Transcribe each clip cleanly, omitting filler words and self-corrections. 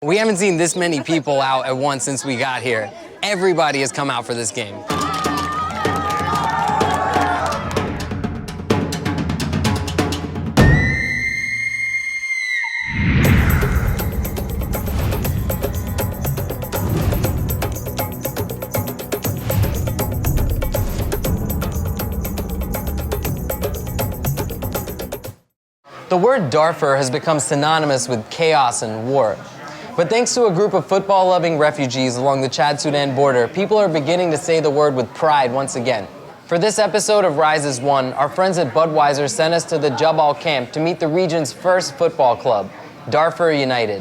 We haven't seen this many people out at once since we got here. Everybody has come out for this game. The word Darfur has become synonymous with chaos and war. But thanks to a group of football-loving refugees along the Chad-Sudan border, people are beginning to say the word with pride once again. For this episode of Rise as One, our friends at Budweiser sent us to the Djabal camp to meet the region's first football club, Darfur United.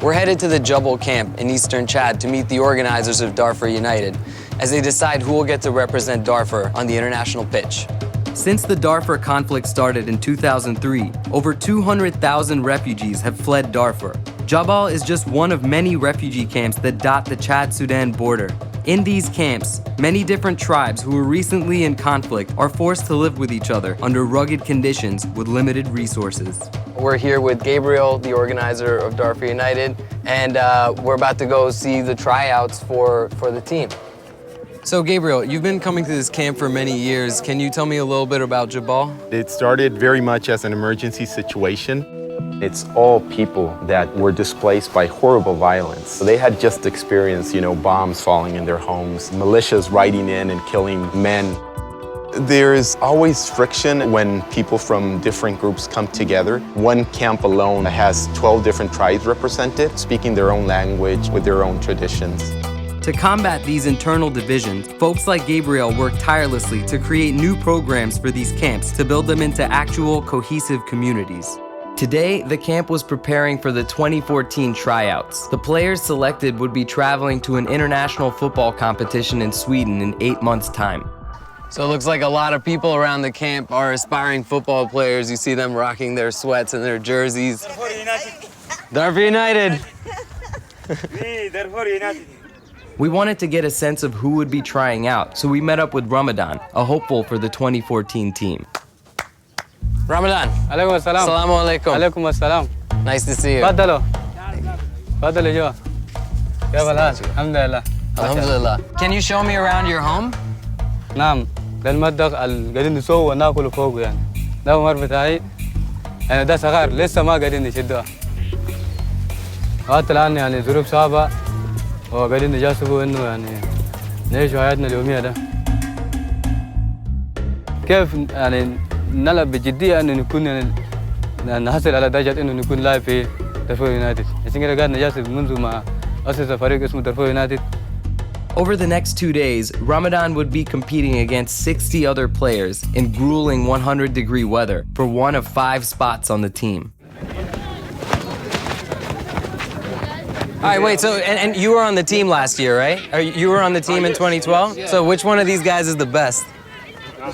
We're headed to the Djabal camp in eastern Chad to meet the organizers of Darfur United as they decide who will get to represent Darfur on the international pitch. Since the Darfur conflict started in 2003, over 200,000 refugees have fled Darfur. Djabal is just one of many refugee camps that dot the Chad-Sudan border. In these camps, many different tribes who were recently in conflict are forced to live with each other under rugged conditions with limited resources. We're here with Gabriel, the organizer of Darfur United, and we're about to go see the tryouts for the team. So Gabriel, you've been coming to this camp for many years. Can you tell me a little bit about Djabal? It started very much as an emergency situation. It's all people that were displaced by horrible violence. So they had just experienced, bombs falling in their homes, militias riding in and killing men. There is always friction when people from different groups come together. One camp alone has 12 different tribes represented, speaking their own language with their own traditions. To combat these internal divisions, folks like Gabriel work tirelessly to create new programs for these camps to build them into actual cohesive communities. Today, the camp was preparing for the 2014 tryouts. The players selected would be traveling to an international football competition in Sweden in 8 months' time. So it looks like a lot of people around the camp are aspiring football players. You see them rocking their sweats and their jerseys. Darfur United! Darfur United! We wanted to get a sense of who would be trying out, so we met up with Ramadan, a hopeful for the 2014 team. Ramadan. Alaikum assalam. Assalamu alaikum. Alaikum assalam. Nice to see you. Fadalo. Fadalo jo. كيف الحال؟ الحمد لله. Alhamdulillah. Can you show me around your home? نعم. ده المطبخ اللي قاعدين نسوي وناكل فوق يعني. ده الممر بتاعي. يعني ده صغار لسه ما قاعدين نشدوها. وحتى الآن يعني ظروف صعبة وقاعدين نجاسبوا إنه يعني نعيش حياتنا اليومية ده. كيف يعني نلعب بجدية إنه نكون يعني نحصل على درجة إنه نكون لاعب في دارفور يونايتد. عشان كده قاعد نجاسب منذ ما أسس فريق اسمه دارفور يونايتد. Over the next 2 days, Ramadan would be competing against 60 other players in grueling 100-degree weather for one of 5 spots on the team. All right, wait, so, and you were on the team last year, right? You were on the team in 2012? So which one of these guys is the best? Oh,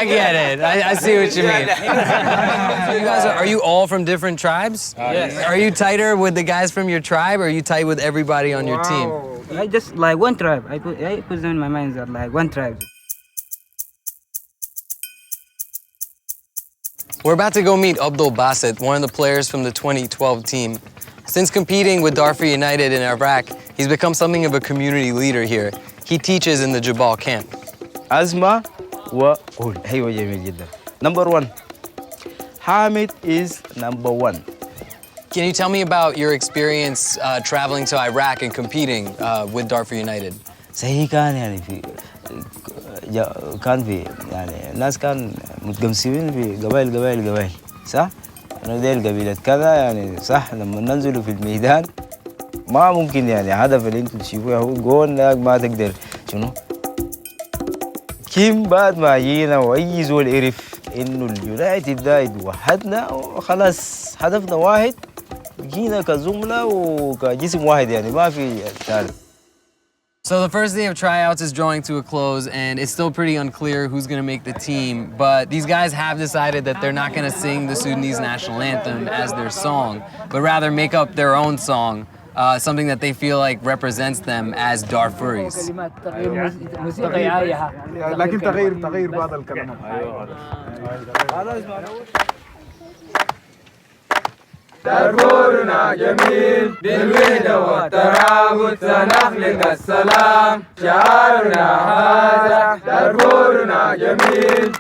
I get it. I see what you mean. So you guys are you all from different tribes? Yes. Are you tighter with the guys from your tribe, or are you tight with everybody on your team? I just like one tribe. I put them in my mind that like one tribe. We're about to go meet Abdul Basit, one of the players from the 2012 team. Since competing with Darfur United in Iraq, he's become something of a community leader here. He teaches in the Djabal camp. أزمة وقول أيوة جميل جدا. Number 1. Hamid is number 1. Can you tell me about your experience traveling to Iraq and competing with Darfur United? صحيح كان يعني في يعني الناس كان متقسمين في قبائل صح؟ أنا ديل قبيلة كذا يعني صح لما ننزلوا في الميدان ما ممكن يعني هدف اللي انتم تشوفوه هو جول ما تقدر شنو؟ كيم بعد ما جينا وأي زول عرف إنه اليونايتد ده يتوحدنا وخلاص هدفنا واحد جينا كزملاء وكجسم واحد يعني ما في ثالث. So the first day of tryouts is drawing to a close, and it's still pretty unclear who's going to make the team, but these guys have decided that they're not going to sing the Sudanese national anthem as their song, but rather make up their own song, something that they feel like represents them as Darfuris. لكن تغير بعض الكلمات. دربورنا جميل بالوحدة والترابط سنخلق السلام شعارنا هذا دربورنا جميل.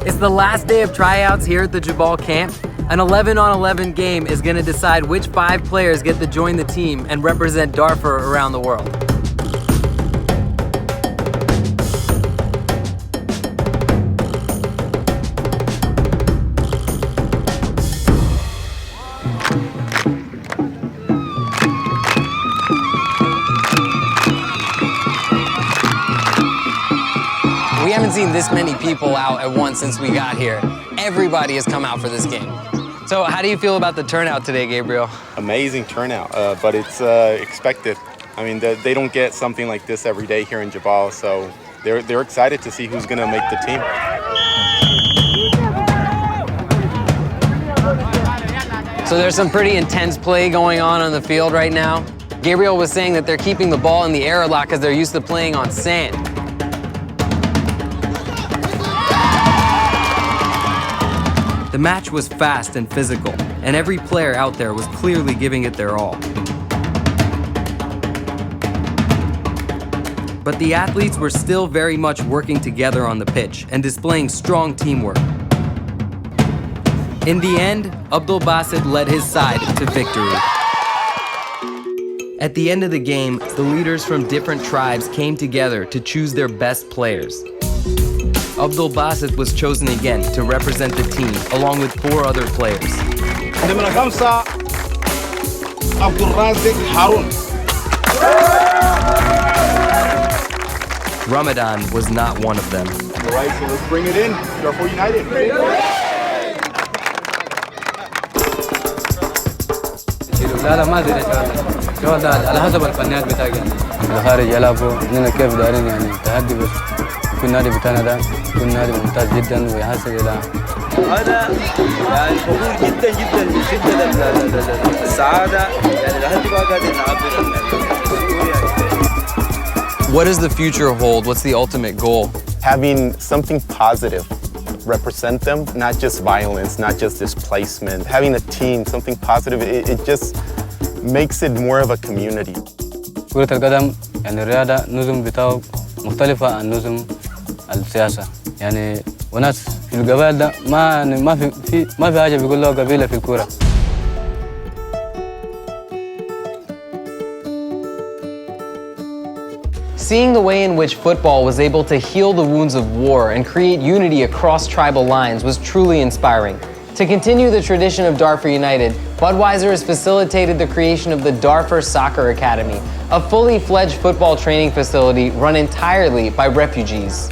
It's the last day of tryouts here at the Djabal camp. An 11-on-11 game is going to decide which 5 players get to join the team and represent Darfur around the world. We haven't seen this many people out at once since we got here. Everybody has come out for this game. So how do you feel about the turnout today, Gabriel? Amazing turnout, but it's expected. I mean, they don't get something like this every day here in Djabal, so they're excited to see who's gonna make the team. So there's some pretty intense play going on the field right now. Gabriel was saying that they're keeping the ball in the air a lot because they're used to playing on sand. The match was fast and physical, and every player out there was clearly giving it their all. But the athletes were still very much working together on the pitch and displaying strong teamwork. In the end, Abdul Basit led his side to victory. At the end of the game, the leaders from different tribes came together to choose their best players. Abdul Basit was chosen again to represent the team, along with 4 other players. نمرة 5 عبد الرازق هارون. Ramadan was not one of them. All right, so let's bring it in. Darfur United. لا ما ادري ان شاء الله على حسب الفنيات بتاعي الخارج يلعبوا اننا كيف دايرين يعني تهدي بس يكون النادي بتاعنا ده يكون نادي ممتاز جدا ويحصل الى أنا يعني فخور جدا جدا بشدة السعادة يعني لحد ما قاعدين نعبر. What does the future hold? What's the ultimate goal? Having something positive represent them, not just violence, not just displacement. Having a team, something positive, it just makes it more of a community. كرة القدم يعني الرياضة نظم بتاعه مختلفة عن نظم السياسة يعني وناس في القبائل ده ما في حاجة بيقول له قبيلة في الكورة. Seeing the way in which football was able to heal the wounds of war and create unity across tribal lines was truly inspiring. To continue the tradition of Darfur United, Budweiser has facilitated the creation of the Darfur Soccer Academy, a fully fledged football training facility run entirely by refugees.